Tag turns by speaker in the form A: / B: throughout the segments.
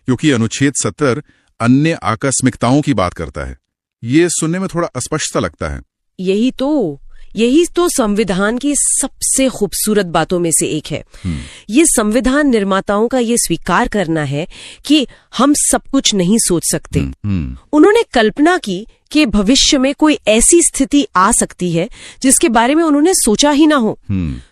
A: क्योंकि अनुच्छेद 70 अन्य आकस्मिकताओं की बात करता है। ये सुनने में थोड़ा अस्पष्ट सा लगता है।
B: यही तो संविधान की सबसे खूबसूरत बातों में से एक है। ये संविधान निर्माताओं का ये स्वीकार करना है कि हम सब कुछ नहीं सोच सकते। उन्होंने कल्पना की कि भविष्य में कोई ऐसी स्थिति आ सकती है जिसके बारे में उन्होंने सोचा ही ना हो।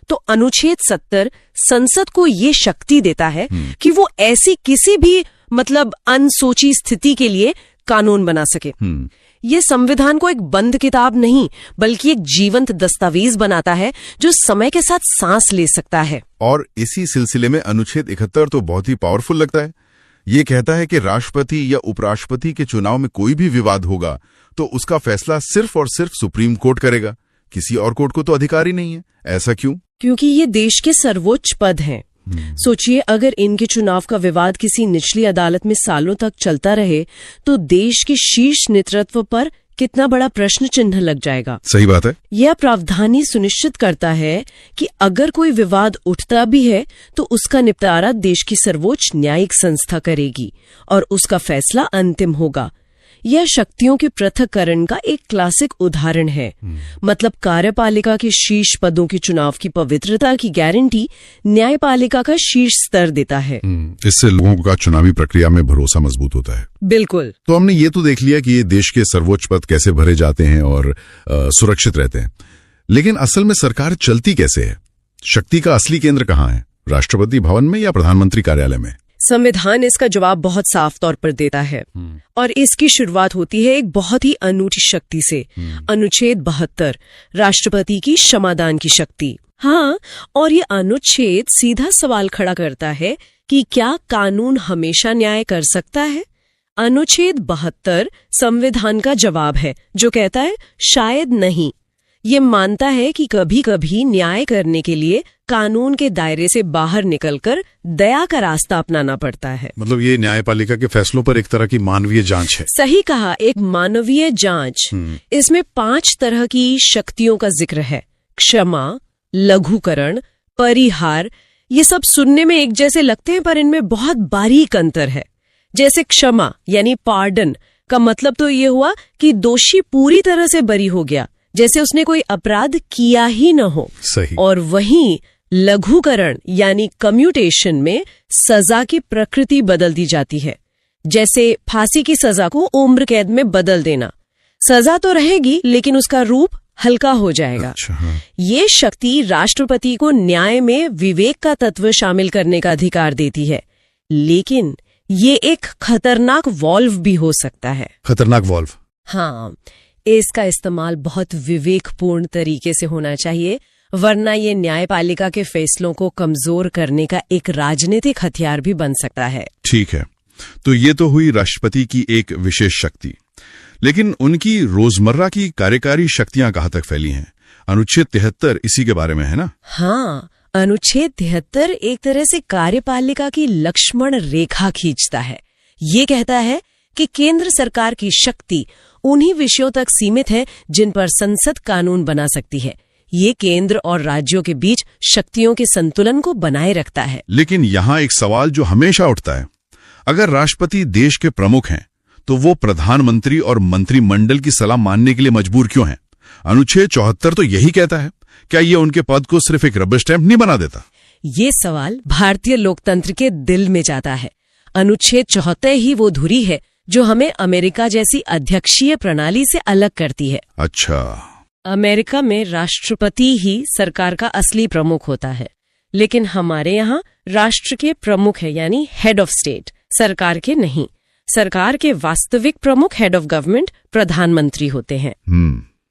B: तो अनुच्छेद 70 संसद को ये शक्ति देता है कि वो ऐसी किसी भी अनसोची स्थिति के लिए कानून बना सके। ये संविधान को एक बंद किताब नहीं बल्कि एक जीवंत दस्तावेज बनाता है जो समय के साथ सांस ले सकता है।
A: और इसी सिलसिले में अनुच्छेद 71 तो बहुत ही पावरफुल लगता है। ये कहता है कि राष्ट्रपति या उपराष्ट्रपति के चुनाव में कोई भी विवाद होगा तो उसका फैसला सिर्फ और सिर्फ सुप्रीम कोर्ट करेगा, किसी और कोर्ट को तो अधिकार ही नहीं है। ऐसा क्यों?
B: क्योंकि ये देश के सर्वोच्च पद हैं। सोचिए, अगर इनके चुनाव का विवाद किसी निचली अदालत में सालों तक चलता रहे तो देश के शीर्ष नेतृत्व पर कितना बड़ा प्रश्न चिन्ह लग जाएगा।
A: सही बात है।
B: यह प्रावधान ही सुनिश्चित करता है कि अगर कोई विवाद उठता भी है तो उसका निपटारा देश की सर्वोच्च न्यायिक संस्था करेगी और उसका फैसला अंतिम होगा। यह शक्तियों के पृथक्करण का एक क्लासिक उदाहरण है। कार्यपालिका के शीर्ष पदों के चुनाव की पवित्रता की गारंटी न्यायपालिका का शीर्ष स्तर देता है।
A: इससे लोगों का चुनावी प्रक्रिया में भरोसा मजबूत होता है।
B: बिल्कुल।
A: तो हमने ये तो देख लिया कि ये देश के सर्वोच्च पद कैसे भरे जाते हैं और सुरक्षित रहते हैं, लेकिन असल में सरकार चलती कैसे है? शक्ति का असली केंद्र कहाँ है? राष्ट्रपति भवन में या प्रधानमंत्री कार्यालय में?
B: संविधान इसका जवाब बहुत साफ तौर पर देता है और इसकी शुरुआत होती है एक बहुत ही अनूठी शक्ति से। अनुच्छेद 72, राष्ट्रपति की क्षमादान की शक्ति। हाँ, और ये अनुच्छेद सीधा सवाल खड़ा करता है कि क्या कानून हमेशा न्याय कर सकता है? अनुच्छेद 72 संविधान का जवाब है जो कहता है शायद नहीं। ये मानता है कि कभी कभी न्याय करने के लिए कानून के दायरे से बाहर निकलकर दया का रास्ता अपनाना पड़ता है।
A: ये न्यायपालिका के फैसलों पर एक तरह की मानवीय जांच है।
B: सही कहा, एक मानवीय जांच। इसमें 5 तरह की शक्तियों का जिक्र है: क्षमा, लघुकरण, परिहार। ये सब सुनने में एक जैसे लगते हैं पर इनमें बहुत बारीक अंतर है। जैसे क्षमा यानी पार्डन का मतलब तो ये हुआ कि दोषी पूरी तरह से बरी हो गया, जैसे उसने कोई अपराध किया ही न हो।
A: सही।
B: और वहीं लघुकरण यानी कम्यूटेशन में सजा की प्रकृति बदल दी जाती है, जैसे फांसी की सजा को उम्र कैद में बदल देना। सजा तो रहेगी लेकिन उसका रूप हल्का हो जाएगा।
A: अच्छा, हाँ।
B: ये शक्ति राष्ट्रपति को न्याय में विवेक का तत्व शामिल करने का अधिकार देती है, लेकिन ये एक खतरनाक वॉल्व भी हो सकता है।
A: खतरनाक वॉल्व?
B: हाँ, इसका इस्तेमाल बहुत विवेकपूर्ण तरीके से होना चाहिए, वरना ये न्यायपालिका के फैसलों को कमजोर करने का एक राजनीतिक हथियार भी बन सकता है।
A: ठीक है, तो ये तो हुई राष्ट्रपति की एक विशेष शक्ति, लेकिन उनकी रोजमर्रा की कार्यकारी शक्तियां कहाँ तक फैली हैं? अनुच्छेद 73 इसी के बारे में है ना?
B: हाँ, अनुच्छेद 73 एक तरह से कार्यपालिका की लक्ष्मण रेखा खींचता है। ये कहता है कि केंद्र सरकार की शक्ति उन्हीं विषयों तक सीमित है जिन पर संसद कानून बना सकती है। ये केंद्र और राज्यों के बीच शक्तियों के संतुलन को बनाए रखता है।
A: लेकिन यहाँ एक सवाल जो हमेशा उठता है, अगर राष्ट्रपति देश के प्रमुख हैं तो वो प्रधानमंत्री और मंत्रिमंडल की सलाह मानने के लिए मजबूर क्यों हैं? अनुच्छेद 74 तो यही कहता है। क्या ये उनके पद को सिर्फ एक रबर स्टैंप नहीं बना देता?
B: ये सवाल भारतीय लोकतंत्र के दिल में जाता है। अनुच्छेद 74 ही वो धुरी है जो हमें अमेरिका जैसी अध्यक्षीय प्रणाली से अलग करती है।
A: अच्छा।
B: अमेरिका में राष्ट्रपति ही सरकार का असली प्रमुख होता है, लेकिन हमारे यहाँ राष्ट्र के प्रमुख है यानी हेड ऑफ स्टेट, सरकार के नहीं। सरकार के वास्तविक प्रमुख हेड ऑफ गवर्नमेंट प्रधानमंत्री होते हैं।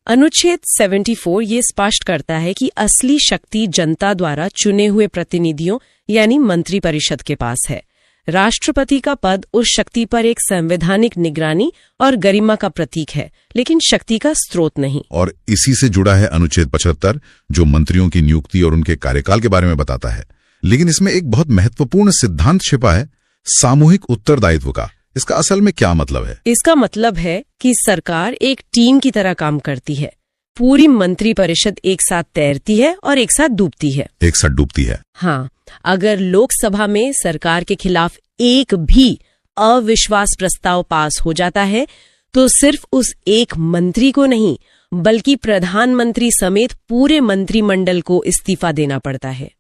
B: अनुच्छेद 74 ये स्पष्ट करता है कि असली शक्ति जनता द्वारा चुने हुए प्रतिनिधियों यानी मंत्रिपरिषद के पास है। राष्ट्रपति का पद उस शक्ति पर एक संवैधानिक निगरानी और गरिमा का प्रतीक है, लेकिन शक्ति का स्रोत नहीं।
A: और इसी से जुड़ा है अनुच्छेद 75 जो मंत्रियों की नियुक्ति और उनके कार्यकाल के बारे में बताता है। लेकिन इसमें एक बहुत महत्वपूर्ण सिद्धांत छिपा है, सामूहिक उत्तरदायित्व का। इसका असल में क्या मतलब है?
B: इसका मतलब है कि सरकार एक टीम की तरह काम करती है। पूरी मंत्रिपरिषद एक साथ तैरती है और एक साथ डूबती है।
A: एक साथ डूबती है?
B: हाँ, अगर लोकसभा में सरकार के खिलाफ एक भी अविश्वास प्रस्ताव पास हो जाता है तो सिर्फ उस एक मंत्री को नहीं बल्कि प्रधानमंत्री समेत पूरे मंत्रिमंडल को इस्तीफा देना पड़ता है।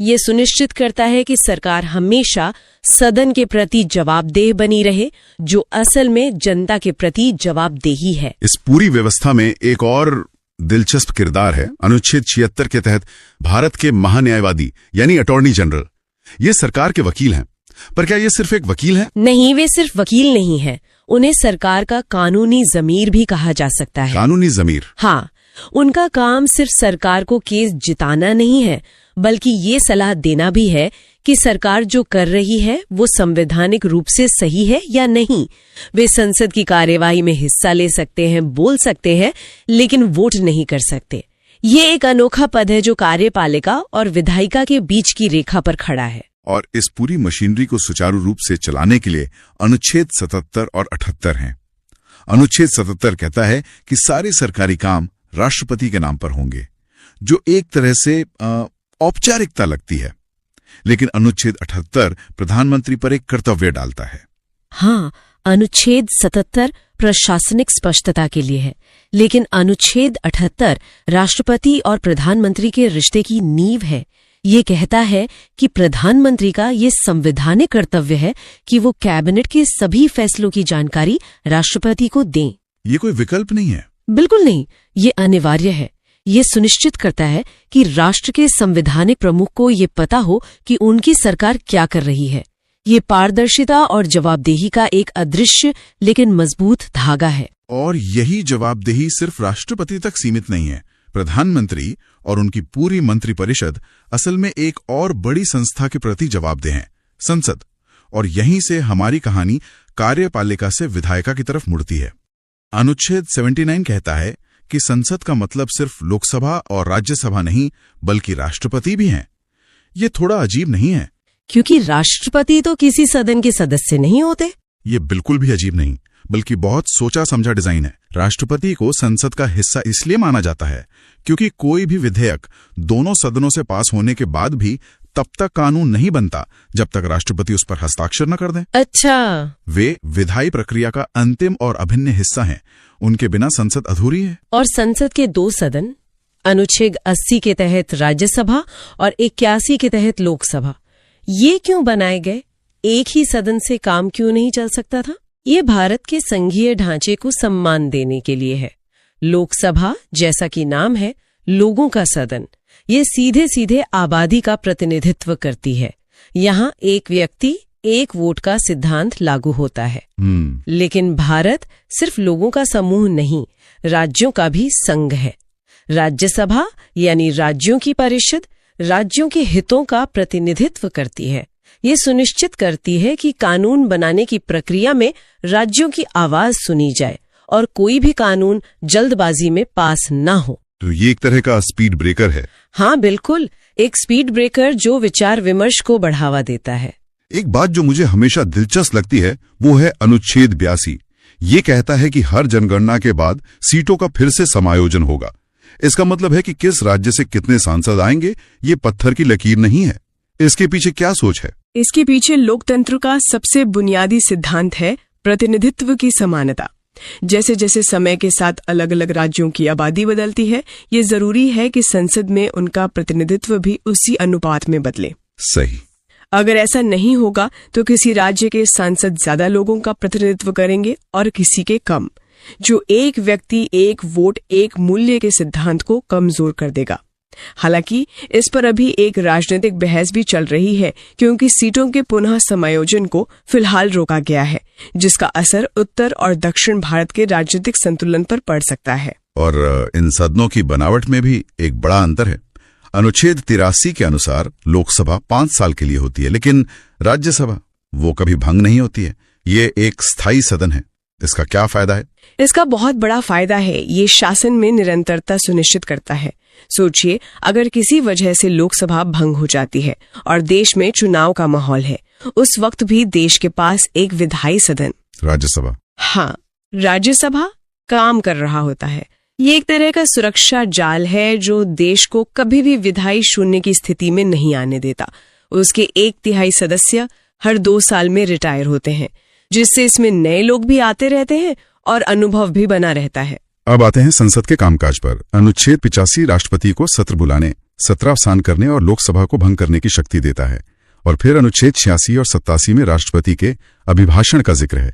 B: ये सुनिश्चित करता है कि सरकार हमेशा सदन के प्रति जवाबदेह बनी रहे, जो असल में जनता के प्रति जवाबदेही है।
A: इस पूरी व्यवस्था में एक और दिलचस्प किरदार है अनुच्छेद 76 के तहत भारत के महान्यायवादी यानी अटॉर्नी जनरल। ये सरकार के वकील हैं, पर क्या ये सिर्फ एक वकील है?
B: नहीं, वे सिर्फ वकील नहीं है, उन्हें सरकार का कानूनी ज़मीर भी कहा जा सकता है।
A: कानूनी ज़मीर?
B: हाँ, उनका काम सिर्फ सरकार को केस जिताना नहीं है बल्कि ये सलाह देना भी है कि सरकार जो कर रही है वो संवैधानिक रूप से सही है या नहीं। वे संसद की कार्यवाही में हिस्सा ले सकते हैं, बोल सकते हैं, लेकिन वोट नहीं कर सकते। ये एक अनोखा पद है जो कार्यपालिका और विधायिका के बीच की रेखा पर खड़ा है।
A: और इस पूरी मशीनरी को सुचारू रूप से चलाने के लिए अनुच्छेद 77 और 78 हैं। अनुच्छेद 77 कहता है कि सारे सरकारी काम राष्ट्रपति के नाम पर होंगे, जो एक तरह से औपचारिकता लगती है, लेकिन अनुच्छेद 78 प्रधानमंत्री पर एक कर्तव्य डालता है।
B: हाँ, अनुच्छेद 77 प्रशासनिक स्पष्टता के लिए है, लेकिन अनुच्छेद 78 राष्ट्रपति और प्रधानमंत्री के रिश्ते की नींव है। ये कहता है कि प्रधानमंत्री का ये संवैधानिक कर्तव्य है कि वो कैबिनेट के सभी फैसलों की जानकारी राष्ट्रपति को दें।
A: ये कोई विकल्प नहीं है?
B: बिल्कुल नहीं, ये अनिवार्य है। ये सुनिश्चित करता है कि राष्ट्र के संवैधानिक प्रमुख को ये पता हो कि उनकी सरकार क्या कर रही है। ये पारदर्शिता और जवाबदेही का एक अदृश्य लेकिन मजबूत धागा है।
A: और यही जवाबदेही सिर्फ राष्ट्रपति तक सीमित नहीं है। प्रधानमंत्री और उनकी पूरी मंत्रिपरिषद असल में एक और बड़ी संस्था के प्रति जवाबदेह हैं, संसद। और यहीं से हमारी कहानी कार्यपालिका से विधायिका की तरफ मुड़ती है। अनुच्छेद 79 कहता है कि संसद का मतलब सिर्फ लोकसभा और राज्यसभा नहीं बल्कि राष्ट्रपति भी हैं। ये थोड़ा अजीब नहीं है?
B: क्योंकि राष्ट्रपति तो किसी सदन के सदस्य नहीं होते।
A: ये बिल्कुल भी अजीब नहीं, बल्कि बहुत सोचा समझा डिजाइन है। राष्ट्रपति को संसद का हिस्सा इसलिए माना जाता है क्योंकि कोई भी विधेयक दोनों सदनों से पास होने के बाद भी तब तक कानून नहीं बनता जब तक राष्ट्रपति उस पर हस्ताक्षर न कर दें।
B: अच्छा।
A: वे विधायी प्रक्रिया का अंतिम और अभिन्न हिस्सा हैं। उनके बिना संसद अधूरी है।
B: और संसद के दो सदन, अनुच्छेद 80 के तहत राज्यसभा और 81 के तहत लोकसभा, ये क्यों बनाए गए? एक ही सदन से काम क्यों नहीं चल सकता था? ये भारत के संघीय ढांचे को सम्मान देने के लिए है। लोकसभा, जैसा कि नाम है, लोगों का सदन, ये सीधे सीधे आबादी का प्रतिनिधित्व करती है। यहाँ एक व्यक्ति एक वोट का सिद्धांत लागू होता है। लेकिन भारत सिर्फ लोगों का समूह नहीं, राज्यों का भी संघ है। राज्यसभा यानी राज्यों की परिषद राज्यों के हितों का प्रतिनिधित्व करती है। ये सुनिश्चित करती है कि कानून बनाने की प्रक्रिया में राज्यों की आवाज सुनी जाए और कोई भी कानून जल्दबाजी में पास ना हो।
A: तो ये एक तरह का स्पीड ब्रेकर है।
B: हाँ बिल्कुल, एक स्पीड ब्रेकर जो विचार विमर्श को बढ़ावा देता है।
A: एक बात जो मुझे हमेशा दिलचस्प लगती है वो है अनुच्छेद 82। ये कहता है कि हर जनगणना के बाद सीटों का फिर से समायोजन होगा। इसका मतलब है कि किस राज्य से कितने सांसद आएंगे ये पत्थर की लकीर नहीं है। इसके पीछे क्या सोच है?
C: इसके पीछे लोकतंत्र का सबसे बुनियादी सिद्धांत है प्रतिनिधित्व की समानता। जैसे जैसे समय के साथ अलग अलग राज्यों की आबादी बदलती है, ये जरूरी है कि संसद में उनका प्रतिनिधित्व भी उसी अनुपात में बदले।
A: सही।
C: अगर ऐसा नहीं होगा तो किसी राज्य के सांसद ज्यादा लोगों का प्रतिनिधित्व करेंगे और किसी के कम, जो एक व्यक्ति एक वोट एक मूल्य के सिद्धांत को कमजोर कर देगा। हालांकि इस पर अभी एक राजनीतिक बहस भी चल रही है, क्योंकि सीटों के पुनः समायोजन को फिलहाल रोका गया है, जिसका असर उत्तर और दक्षिण भारत के राजनीतिक संतुलन पर पड़ सकता है।
A: और इन सदनों की बनावट में भी एक बड़ा अंतर है। अनुच्छेद 83 के अनुसार लोकसभा 5 साल के लिए होती है, लेकिन राज्यसभा वो कभी भंग नहीं होती है। ये एक स्थायी सदन है। इसका क्या फायदा है?
C: इसका बहुत बड़ा फायदा है। ये शासन में निरंतरता सुनिश्चित करता है। सोचिए, अगर किसी वजह से लोकसभा भंग हो जाती है और देश में चुनाव का माहौल है, उस वक्त भी देश के पास एक विधायी सदन,
A: राज्यसभा,
C: हाँ, राज्यसभा काम कर रहा होता है। ये एक तरह का सुरक्षा जाल है जो देश को कभी भी विधायी शून्य की स्थिति में नहीं आने देता। उसके 1/3 सदस्य हर 2 साल में रिटायर होते हैं, जिससे इसमें नए लोग भी आते रहते हैं और अनुभव भी बना रहता है।
A: अब आते हैं संसद के कामकाज पर। अनुच्छेद 85 राष्ट्रपति को सत्र बुलाने, सत्र अवसान करने और लोकसभा को भंग करने की शक्ति देता है। और फिर अनुच्छेद 86 और 87 में राष्ट्रपति के अभिभाषण का जिक्र है।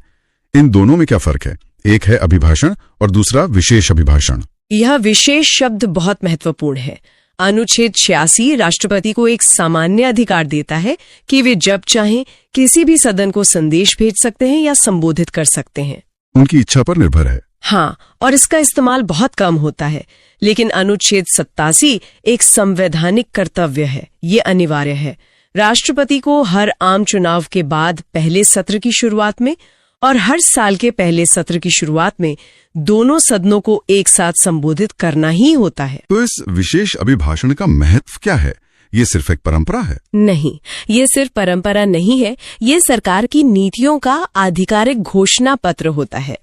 A: इन दोनों में क्या फर्क है? एक है अभिभाषण और दूसरा विशेष अभिभाषण।
C: यह विशेष शब्द बहुत महत्वपूर्ण है। अनुच्छेद 86 राष्ट्रपति को एक सामान्य अधिकार देता है कि वे जब चाहें किसी भी सदन को संदेश भेज सकते हैं या संबोधित कर सकते हैं।
A: उनकी इच्छा पर निर्भर है।
C: हाँ, और इसका इस्तेमाल बहुत कम होता है। लेकिन अनुच्छेद 87 एक संवैधानिक कर्तव्य है, ये अनिवार्य है। राष्ट्रपति को हर आम चुनाव के बाद पहले सत्र की शुरुआत में और हर साल के पहले सत्र की शुरुआत में दोनों सदनों को एक साथ संबोधित करना ही होता है।
A: तो इस विशेष अभिभाषण का महत्व क्या है? ये सिर्फ एक परंपरा है?
B: नहीं, ये सिर्फ परंपरा नहीं है, ये सरकार की नीतियों का आधिकारिक घोषणा पत्र होता है।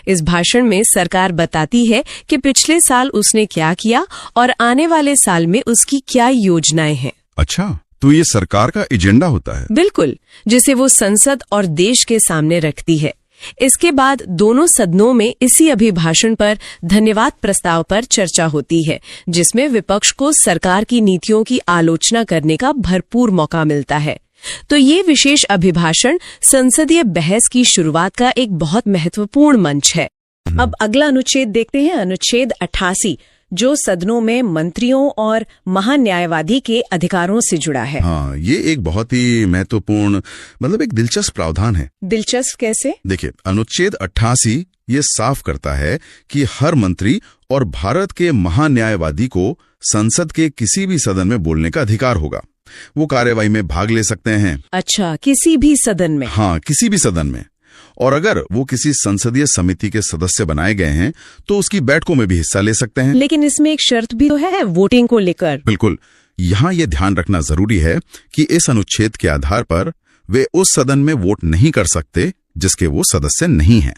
B: इस भाषण में सरकार बताती है कि पिछले साल उसने क्या किया और आने वाले साल में उसकी क्या योजनाएं हैं।
A: अच्छा, तो ये सरकार का एजेंडा होता है?
B: बिल्कुल, जिसे वो संसद और देश के सामने रखती है। इसके बाद दोनों सदनों में इसी अभिभाषण पर धन्यवाद प्रस्ताव पर चर्चा होती है, जिसमें विपक्ष को सरकार की नीतियों की आलोचना करने का भरपूर मौका मिलता है। तो ये विशेष अभिभाषण संसदीय बहस की शुरुआत का एक बहुत महत्वपूर्ण मंच है। अब अगला अनुच्छेद देखते हैं, अनुच्छेद 88, जो सदनों में मंत्रियों और महान्यायवादी के अधिकारों से जुड़ा है।
A: हाँ, ये एक बहुत ही महत्वपूर्ण, मतलब एक दिलचस्प प्रावधान है।
B: दिलचस्प कैसे?
A: देखिए, अनुच्छेद 88 ये साफ करता है कि हर मंत्री और भारत के महान्यायवादी को संसद के किसी भी सदन में बोलने का अधिकार होगा। वो कार्यवाही में भाग ले सकते हैं।
B: अच्छा, किसी भी सदन में?
A: हाँ, किसी भी सदन में। और अगर वो किसी संसदीय समिति के सदस्य बनाए गए हैं तो उसकी बैठकों में भी हिस्सा ले सकते हैं।
B: लेकिन इसमें एक शर्त भी तो है, वोटिंग को लेकर।
A: बिल्कुल, यहाँ ये ध्यान रखना जरूरी है कि इस अनुच्छेद के आधार पर वे उस सदन में वोट नहीं कर सकते जिसके वो सदस्य नहीं हैं।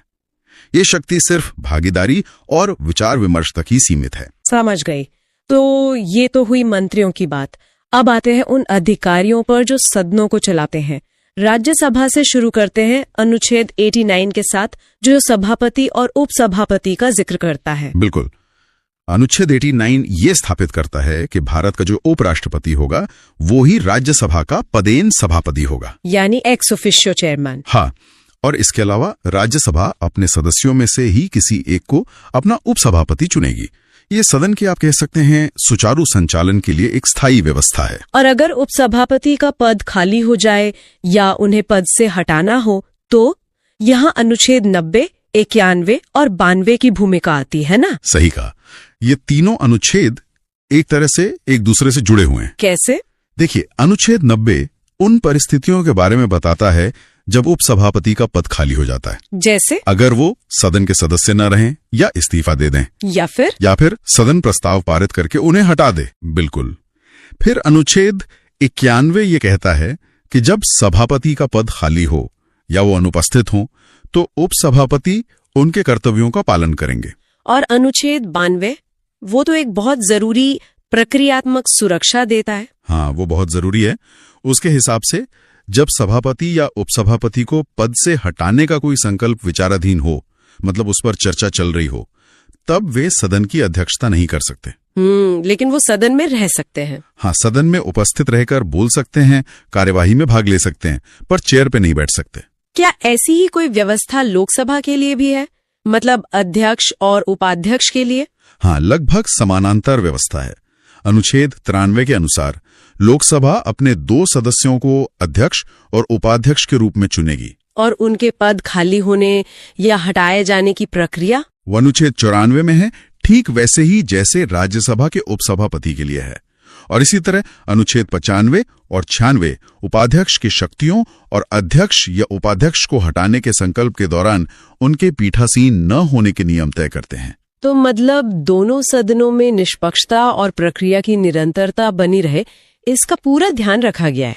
A: ये शक्ति सिर्फ भागीदारी और विचार विमर्श तक ही सीमित है।
B: समझ गई। तो ये तो हुई मंत्रियों की बात। अब आते हैं उन अधिकारियों पर जो सदनों को चलाते हैं। राज्यसभा से शुरू करते हैं अनुच्छेद 89 के साथ, जो सभापति और उपसभापति का जिक्र करता है।
A: बिल्कुल, अनुच्छेद 89 ये स्थापित करता है कि भारत का जो उपराष्ट्रपति होगा वो ही राज्यसभा का पदेन सभापति होगा,
B: यानी एक्स ऑफिशियो चेयरमैन।
A: हाँ, और इसके अलावा राज्यसभा अपने सदस्यों में से ही किसी एक को अपना उपसभापति चुनेगी। ये सदन की, आप कह सकते हैं, सुचारू संचालन के लिए एक स्थायी व्यवस्था है।
B: और अगर उपसभापति का पद खाली हो जाए या उन्हें पद से हटाना हो तो यहाँ अनुच्छेद 90, 91 और 92 की भूमिका आती है ना?
A: सही कहा। ये तीनों अनुच्छेद एक तरह से एक दूसरे से जुड़े हुए हैं।
B: कैसे?
A: देखिए, अनुच्छेद 90 उन परिस्थितियों के बारे में बताता है जब उपसभापति का पद खाली हो जाता है।
B: जैसे?
A: अगर वो सदन के सदस्य न रहें या इस्तीफा दे दें,
B: या फिर
A: सदन प्रस्ताव पारित करके उन्हें हटा दे। बिल्कुल। फिर अनुच्छेद 91 ये कहता है कि जब सभापति का पद खाली हो या वो अनुपस्थित हो तो उपसभापति उनके कर्तव्यों का पालन करेंगे।
B: और अनुच्छेद 92, वो तो एक बहुत जरूरी प्रक्रियात्मक सुरक्षा देता है।
A: हाँ, वो बहुत जरूरी है। उसके हिसाब से जब सभापति या उपसभापति को पद से हटाने का कोई संकल्प विचाराधीन हो, मतलब उस पर चर्चा चल रही हो, तब वे सदन की अध्यक्षता नहीं कर सकते।
B: लेकिन वो सदन में रह सकते हैं।
A: हाँ, सदन में उपस्थित रहकर बोल सकते हैं, कार्यवाही में भाग ले सकते हैं, पर चेयर पे नहीं बैठ सकते।
B: क्या ऐसी ही कोई व्यवस्था लोकसभा के लिए भी है, मतलब अध्यक्ष और उपाध्यक्ष के लिए?
A: हाँ, लगभग समानांतर व्यवस्था है। अनुच्छेद 93 के अनुसार लोकसभा अपने 2 सदस्यों को अध्यक्ष और उपाध्यक्ष के रूप में चुनेगी।
B: और उनके पद खाली होने या हटाए जाने की प्रक्रिया
A: वो अनुच्छेद 94 में है, ठीक वैसे ही जैसे राज्यसभा के उपसभापति के लिए है। और इसी तरह अनुच्छेद 95 और 96 उपाध्यक्ष की शक्तियों और अध्यक्ष या उपाध्यक्ष को हटाने के संकल्प के दौरान उनके पीठासीन न होने के नियम तय करते हैं।
B: तो मतलब दोनों सदनों में निष्पक्षता और प्रक्रिया की निरंतरता बनी रहे, इसका पूरा ध्यान रखा गया है।